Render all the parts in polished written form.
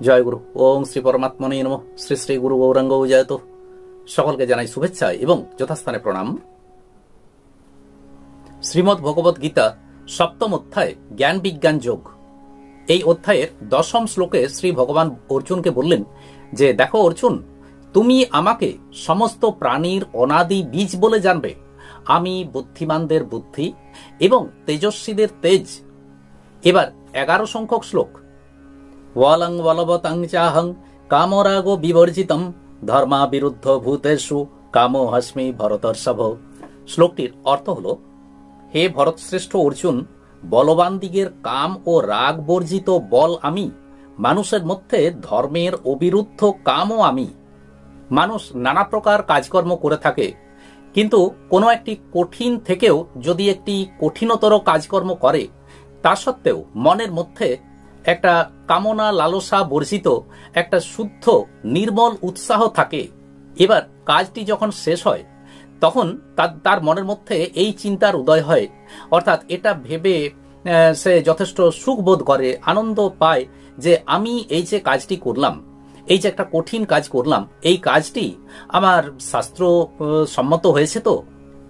জয় গুরু। ওং শ্রী পরমাত্মনে নমঃ। শ্রী শ্রী গুরু গৌরাঙ্গ জয়তো। সকলকে জানাই শুভেচ্ছা এবং যথাস্থানে প্রণাম। শ্রীমদ্ ভগবত গীতা সপ্তম অধ্যায় জ্ঞান বিজ্ঞান যোগ, এই অধ্যায়ের 10ম শ্লোকে শ্রী ভগবান অর্জুনকে বললেন যে দেখো অর্জুন, তুমি আমাকে সমস্ত প্রাণীর অনাদি বীজ বলে জানবে। আমি বুদ্ধিমানদের বুদ্ধি এবং তেজস্বীদের তেজ। এবার 11 সংখ্যক শ্লোক। ওয়ালং বলবতং চাহং কামরাগো বিবর্জিতম ধর্মা বিরুদ্ধ ভূতেষু কামো হস্মি ভরতর্ষভ। শ্লোকটির অর্থ হল, হে ভরতশ্রেষ্ঠ অর্জুন, বলবান দিগের কাম ও রাগ বর্জিত বল আমি, মানুষের মধ্যে ধর্মের অবিরুদ্ধ কামও আমি। মানুষ নানা প্রকার কাজকর্ম করে থাকে, কিন্তু কোনো একটি কঠিন থেকেও যদি একটি কঠিনতর কাজকর্ম করে, তা সত্ত্বেও মনের মধ্যে একটা কামনা লালসা বর্জিত একটা শুদ্ধ নির্মল উৎসাহ থাকে। এবার কাজটি যখন শেষ হয় তখন তার মনের মধ্যে এই চিন্তার উদয় হয়, অর্থাৎ এটা ভেবে সে যথেষ্ট সুখ বোধ করে, আনন্দ পায় যে আমি এই যে কাজটি করলাম, এই যে একটা কঠিন কাজ করলাম, এই কাজটি আমার শাস্ত্র সম্মত হয়েছে তো,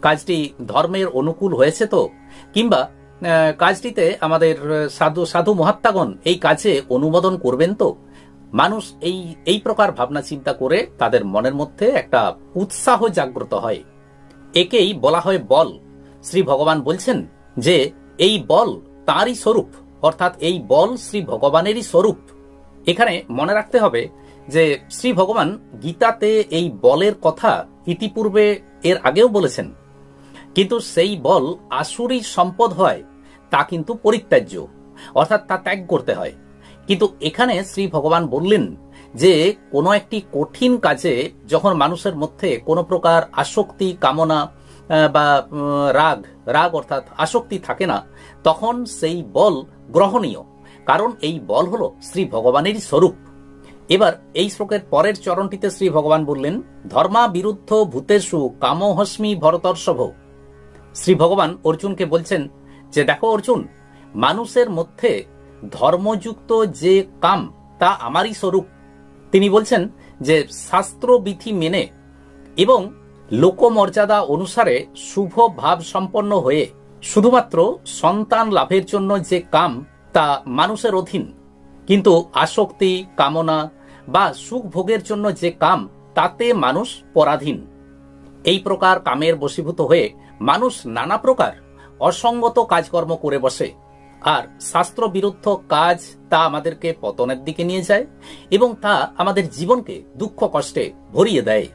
কাজটি ধর্মের অনুকূল হয়েছে তো, কিংবা কাজটিতে আমাদের সাধু মহাত্মাগণ এই কাজে অনুমোদন করবেন তো। মানুষ এই প্রকার ভাবনা চিন্তা করে তাদের মনের মধ্যে একটা উৎসাহ জাগ্রত হয়। একেই বলা হয় বল। শ্রী ভগবান বলছেন যে এই বল তাঁরই স্বরূপ, অর্থাৎ এই বল শ্রী ভগবানেরই স্বরূপ। এখানে মনে রাখতে হবে যে শ্রী ভগবান গীতাতে এই বলের কথা ইতিপূর্বে এর আগেও বলেছেন, কিন্তু সেই বল আসুরি সম্পদ হয় তা কিন্তু পরিত্যাজ্য, অর্থাৎ তা ত্যাগ করতে হয়। কিন্তু এখানে শ্রী ভগবান বললেন যে কোনো একটি কঠিন কাজে যখন মানুষের মধ্যে কোনো প্রকার আসক্তি, কামনা বা রাগ অর্থাৎ আসক্তি থাকে না, তখন সেই বল গ্রহণীয়, কারণ এই বল হলো শ্রী ভগবানেরই স্বরূপ। এবার এই শ্লোকের পরের চরণটিতে শ্রী ভগবান বললেন, ধর্মা বিরুদ্ধ ভূতেষু কামোহস্মি ভরতর্ষভ। শ্রী ভগবান অর্জুনকে বলছেন যে দেখো অর্জুন, মানুষের মধ্যে ধর্মযুক্ত যে কাম তা আমারই স্বরূপ। তিনি বলছেন যে শাস্ত্রবিধি মেনে এবং লোকমর্যাদা অনুসারে শুভ ভাব সম্পন্ন হয়ে শুধুমাত্র সন্তান লাভের জন্য যে কাম তা মানুষের অধীন, কিন্তু আসক্তি, কামনা বা সুখ ভোগের জন্য যে কাম তাতে মানুষ পরাধীন। এই প্রকার কামের বশীভূত হয়ে মানুষ নানা প্রকার অসঙ্গত কাজকর্ম করে বসে, আর শাস্ত্র বিরুদ্ধ কাজ তা আমাদেরকে পতনের দিকে নিয়ে যায় এবং তা আমাদের জীবনকে দুঃখ কষ্টে ভরিয়ে দেয়।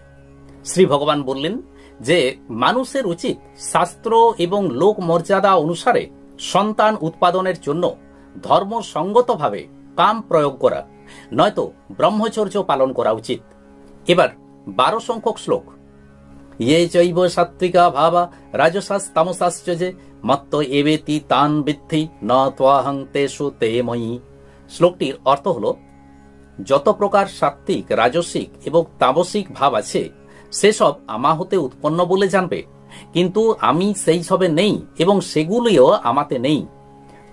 শ্রী ভগবান বললেন যে মানুষের উচিত শাস্ত্র এবং লোক মর্যাদা অনুসারে সন্তান উৎপাদনের জন্য ধর্মসঙ্গতভাবে কাম প্রয়োগ করা, নয়তো ব্রহ্মচর্য পালন করা উচিত। এবার 12 সংখ্যক শ্লোক। ये चैव सात्विका भावा राजसास्तामसाश्च जे मत्त एवेति तान विद्धि न त्वाहं तेषु ते मयि। শ্লোকটির অর্থ হলো, যত প্রকার সাত্বিক, রাজসিক এবং তামসিক ভাব আছে সেসব আমা হতে উৎপন্ন বলে জানবে, কিন্তু আমি সেই সবে নেই এবং সেগুলিও আমাতে নেই।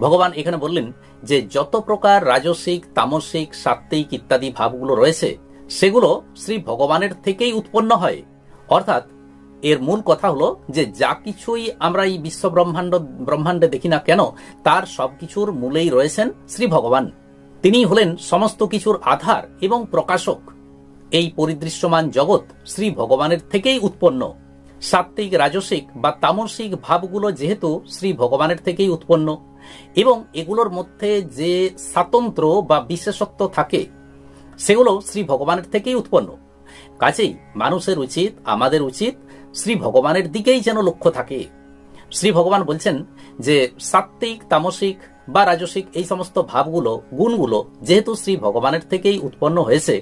ভগবান এখানে বললেন যে যত প্রকার রাজসিক, তামসিক, সাত্বিক ইত্যাদি ভাবগুলো রয়েছে সেগুলো শ্রী ভগবানের থেকেই উৎপন্ন হয়। অর্থাৎ এর মূল কথা হলো যে যা কিছুই আমরা এই বিশ্ব ব্রহ্মাণ্ডে দেখি না কেন, তার সবকিছুর মূলেই রয়েছেন শ্রী ভগবান। তিনি হলেন সমস্ত কিছুর আধার এবং প্রকাশক। এই পরিদৃশ্যমান জগৎ শ্রী ভগবানের থেকেই উৎপন্ন। সাত্বিক, রাজসিক বা তামসিক ভাবগুলো যেহেতু শ্রী ভগবানের থেকেই উৎপন্ন এবং এগুলোর মধ্যে যে স্বাতন্ত্র্য বা বিশেষত্ব থাকে সেগুলো শ্রী ভগবানের থেকেই উৎপন্ন। কাজেই মানুষের উচিত, আমাদের উচিত শ্রী ভগবানের দিকেই যেন লক্ষ্য থাকে। শ্রী ভগবান বলছেন যে সাত্বিক, তামসিক বা রাজসিক এই সমস্ত ভাবগুলো, গুণগুলো যেহেতু শ্রী ভগবানের থেকেই উৎপন্ন হয়েছে,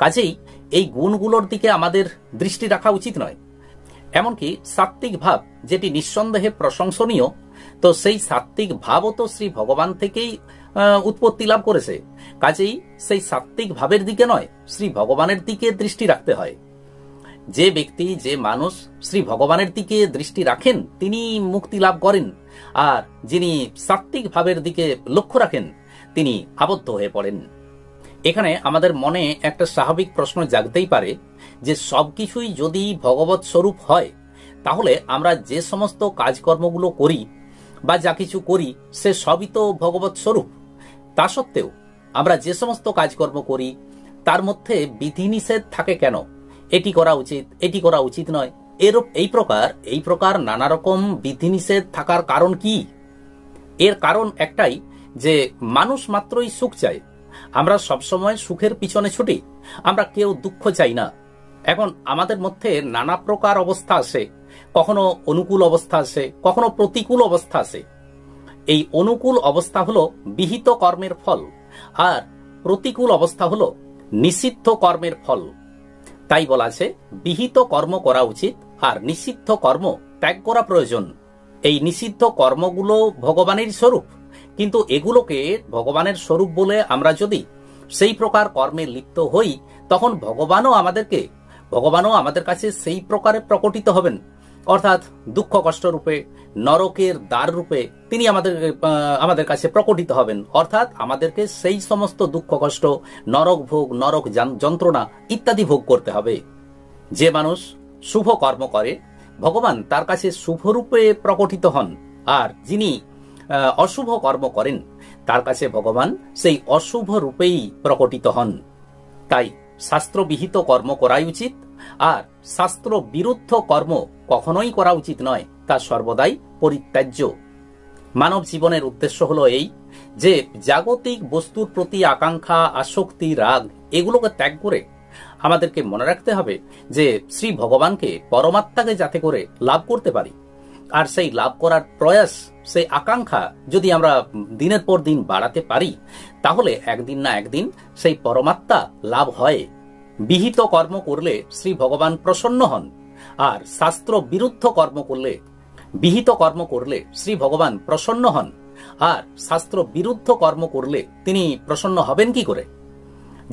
কাজেই এই গুণগুলোর দিকে আমাদের দৃষ্টি রাখা উচিত নয়। এমনকি সাত্বিক ভাব যেটি নিঃসন্দেহে প্রশংসনীয়, তো সেই সাত্বিক ভাবও তো শ্রী ভগবান থেকেই উৎপত্তি লাভ করেছে। কাজেই সেই সাত্বিক ভাবের দিকে নয়, শ্রী ভগবানের দিকে দৃষ্টি রাখতে হয়। যে ব্যক্তি, যে মানুষ শ্রী ভগবানের দিকে দৃষ্টি রাখেন তিনি মুক্তি লাভ করেন, আর যিনি সাত্বিক ভাবের দিকে লক্ষ্য রাখেন তিনি আবদ্ধ হয়ে পড়েন। এখানে আমাদের মনে একটা স্বাভাবিক প্রশ্ন জাগতেই পারে যে সবকিছুই যদি ভগবৎ স্বরূপ হয়, তাহলে আমরা যে সমস্ত কাজকর্মগুলো করি বা যা কিছু করি সে সবই তো ভগবৎ স্বরূপ। তা সত্ত্বেও আমরা যে সমস্ত কাজকর্ম করি তার মধ্যে বিধিনিষেধ থাকে কেন? এটি করা উচিত, এটি করা উচিত নয়, এই প্রকার নানা রকম বিধিনিষেধ থাকার কারণ কি? এর কারণ একটাই, যে মানুষ মাত্রই সুখ চায়। আমরা সবসময় সুখের পিছনে ছুটি, আমরা কেউ দুঃখ চাই না। এখন আমাদের মধ্যে নানা প্রকার অবস্থা আসে, কখনো অনুকূল অবস্থা আসে, কখনো প্রতিকূল অবস্থা আসে। এই অনুকূল অবস্থা হলো বিহিত কর্মের ফল, আর প্রতিকূল অবস্থা হলো নিষিদ্ধ কর্মের ফল। তাই বলা আছে বিহিত কর্ম করা উচিত আর নিষিদ্ধ কর্ম ত্যাগ করা প্রয়োজন। এই নিষিদ্ধ কর্মগুলো ভগবানের স্বরূপ, কিন্তু এগুলোকে ভগবানের স্বরূপ বলে আমরা যদি সেই প্রকার কর্মে লিপ্ত হই, তখন ভগবানও আমাদের কাছে সেই প্রকারে প্রকটিত হবেন, অর্থাৎ দুঃখ কষ্ট রূপে, নরকের দ্বার রূপে তিনি আমাদের কাছে প্রকটিত হবেন। অর্থাৎ আমাদেরকে সেই সমস্ত দুঃখ কষ্ট, নরক ভোগ, নরক যন্ত্রণা ইত্যাদি ভোগ করতে হবে। যে মানুষ শুভ কর্ম করে, ভগবান তার কাছে শুভরূপে প্রকটিত হন, আর যিনি অশুভ কর্ম করেন তার কাছে ভগবান সেই অশুভ রূপেই প্রকটিত হন। তাই শাস্ত্রবিহিত কর্ম করাই উচিত, আর শাস্ত্র বিরুদ্ধ কর্ম কখনোই করা উচিত নয়, তা সর্বদাই পরিত্যাজ্য। মানব জীবনের উদ্দেশ্য হলো এই, যে জাগতিক বস্তুর প্রতি আকাঙ্ক্ষা, আসক্তি, রাগ এগুলোকে ত্যাগ করে আমাদেরকে মনে রাখতে হবে যে শ্রী ভগবানকে, পরমাত্মাকে যাতে করে লাভ করতে পারি। আর সেই লাভ করার প্রয়াস, সেই আকাঙ্ক্ষা যদি আমরা দিনের পর দিন বাড়াতে পারি, তাহলে একদিন না একদিন সেই পরমাত্মা লাভ হয়। বিহিত কর্ম করলে শ্রী ভগবান প্রসন্ন হন, আর শাস্ত্র বিরুদ্ধ কর্ম করলে, বিহিত কর্ম করলে শ্রী ভগবান প্রসন্ন হন, আর শাস্ত্র বিরুদ্ধ কর্ম করলে তিনি প্রসন্ন হবেন কি করে?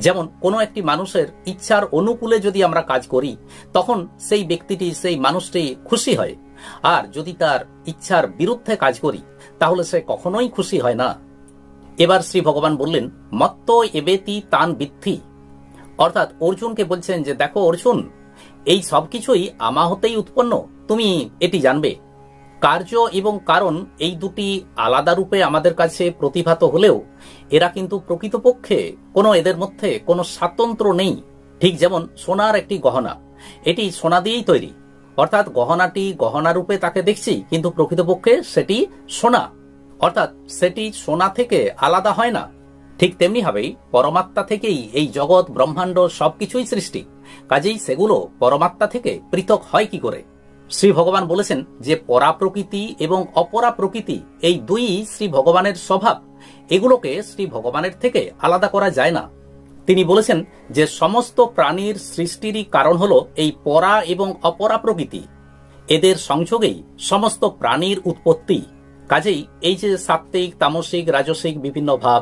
যেমন কোনো একটি মানুষের ইচ্ছার অনুকূলে যদি আমরা কাজ করি, তখন সেই ব্যক্তিটি, সেই মানুষটি খুশি হয়। আর যদি তার ইচ্ছার বিরুদ্ধে কাজ করি, তাহলে সে কখনোই খুশি হয় না। এবার শ্রী ভগবান বললেন, মত্ত এবেতি তান বিদ্ধি। অর্থাৎ অর্জুনকে বলছেন যে দেখো অর্জুন, এই সবকিছুই আমা হতেই উৎপন্ন, তুমি এটি জানবে। কার্য এবং কারণ এই দুটি আলাদা রূপে আমাদের কাছে প্রতিভাত হলেও এরা কিন্তু প্রকৃতপক্ষে এদের মধ্যে কোনো স্বাতন্ত্র্য নেই। ঠিক যেমন সোনার একটি গহনা, এটি সোনা দিয়েই তৈরি, অর্থাৎ গহনাটি গহনা রূপে তাকে দেখছি, কিন্তু প্রকৃতপক্ষে সেটি সোনা, অর্থাৎ সেটি সোনা থেকে আলাদা হয় না। ঠিক তেমনি ভাবেই পরমাত্মা থেকেই এই জগৎ, ব্রহ্মাণ্ড সবকিছুই সৃষ্টি, কাজেই সেগুলো পরমাত্মা থেকে পৃথক হয় কি করে? শ্রী ভগবান বলেছেন যে পরা প্রকৃতি এবং অপরা প্রকৃতি এই দুই শ্রী ভগবানের স্বভাব, এগুলোকে শ্রী ভগবানের থেকে আলাদা করা যায় না। তিনি বলেছেন যে সমস্ত প্রাণীর সৃষ্টিরই কারণ হলো এই পরা এবং অপরা প্রকৃতি, এদের সংযোগেই সমস্ত প্রাণীর উৎপত্তি। কাজেই এই যে সাত্ত্বিক, তামসিক, রাজসিক বিভিন্ন ভাব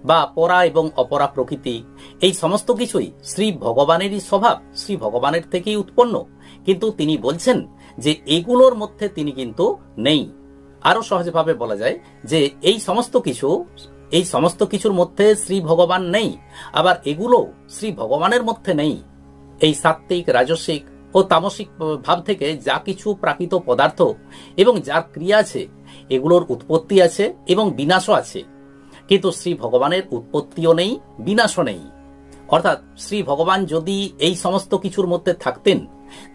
বা পরা এবং অপরা প্রকৃতি, এই সমস্ত কিছুই শ্রী ভগবানেরই স্বভাব, শ্রী ভগবানের থেকেই উৎপন্ন, কিন্তু তিনি বলছেন যে এগুলোর মধ্যে তিনি কিন্তু নেই। আরো সহজভাবে বলা যায় যে এই সমস্ত কিছুর মধ্যে শ্রী ভগবান নেই, আবার এগুলো শ্রী ভগবানের মধ্যে নেই। এই সাত্ত্বিক, রাজসিক ও তামসিক ভাব থেকে যা কিছু প্রাকৃত পদার্থ এবং যার ক্রিয়া আছে, এগুলোর উৎপত্তি আছে এবং বিনাশও আছে, কিন্তু শ্রী ভগবানের উৎপত্তিও নেই, বিনাশও নেই। অর্থাৎ শ্রী ভগবান যদি এই সমস্ত কিছুর মধ্যে থাকতেন,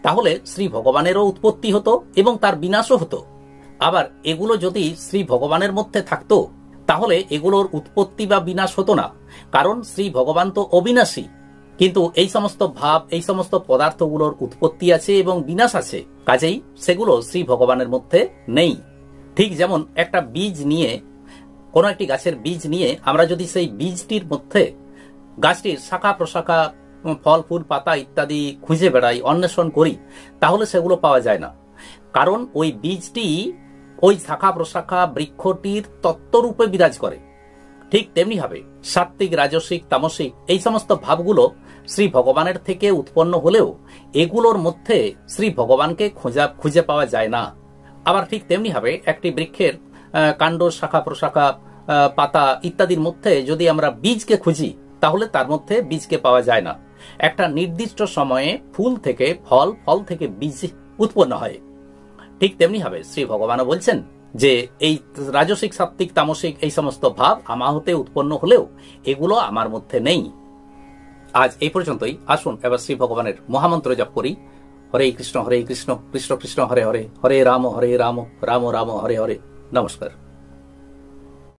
তাহলে শ্রী ভগবানেরও উৎপত্তি হতো এবং তার বিনাশও হতো। আবার এগুলো যদি শ্রী ভগবানের মধ্যে থাকতো, তাহলে এগুলোর উৎপত্তি বা বিনাশ হতো না, কারণ শ্রী ভগবান তো অবিনাশী। কিন্তু এই সমস্ত ভাব, এই সমস্ত পদার্থগুলোর উৎপত্তি আছে এবং বিনাশ আছে, কাজেই সেগুলো শ্রী ভগবানের মধ্যে নেই। ঠিক যেমন একটা বীজ নিয়ে, কোনো একটি গাছের বীজ নিয়ে আমরা যদি সেই বীজটির মধ্যে গাছটির শাখা প্রশাখা, ফল ফুল পাতা ইত্যাদি খুঁজে বেড়াই, অন্বেষণ করি, তাহলে সেগুলো পাওয়া যায় না, কারণ ওই বীজটি ওই শাখা প্রশাখা বৃক্ষটির তত্ত্বরূপে বিরাজ করে। ঠিক তেমনি ভাবে সাত্ত্বিক, রাজসিক, তামসিক এই সমস্ত ভাবগুলো শ্রী ভগবানের থেকে উৎপন্ন হলেও এগুলোর মধ্যে শ্রী ভগবানকে খুঁজে পাওয়া যায় না। আবার ঠিক তেমনি ভাবে একটি বৃক্ষের কাণ্ড, শাখা প্রশাখা, পাতা ইত্যাদির মধ্যে যদি আমরা বীজকে খুঁজি, তাহলে তার মধ্যে বীজকে পাওয়া যায় না। একটা নির্দিষ্ট সময়ে ফুল থেকে ফল, ফল থেকে বীজ উৎপন্ন হয়। ঠিক তেমনি ভাবে শ্রী ভগবানও বলছেন যে এই রাজসিক, সাত্ত্বিক, তামসিক এই সমস্ত ভাব আমার হতে উৎপন্ন হলেও এগুলো আমার মধ্যে নেই। আজ এই পর্যন্তই। আসুন এবার শ্রী ভগবানের মহামন্ত্র জপ করি। হরে কৃষ্ণ কৃষ্ণ কৃষ্ণ হরে হরে, হরে রাম রাম রাম হরে হরে। নমস্কার।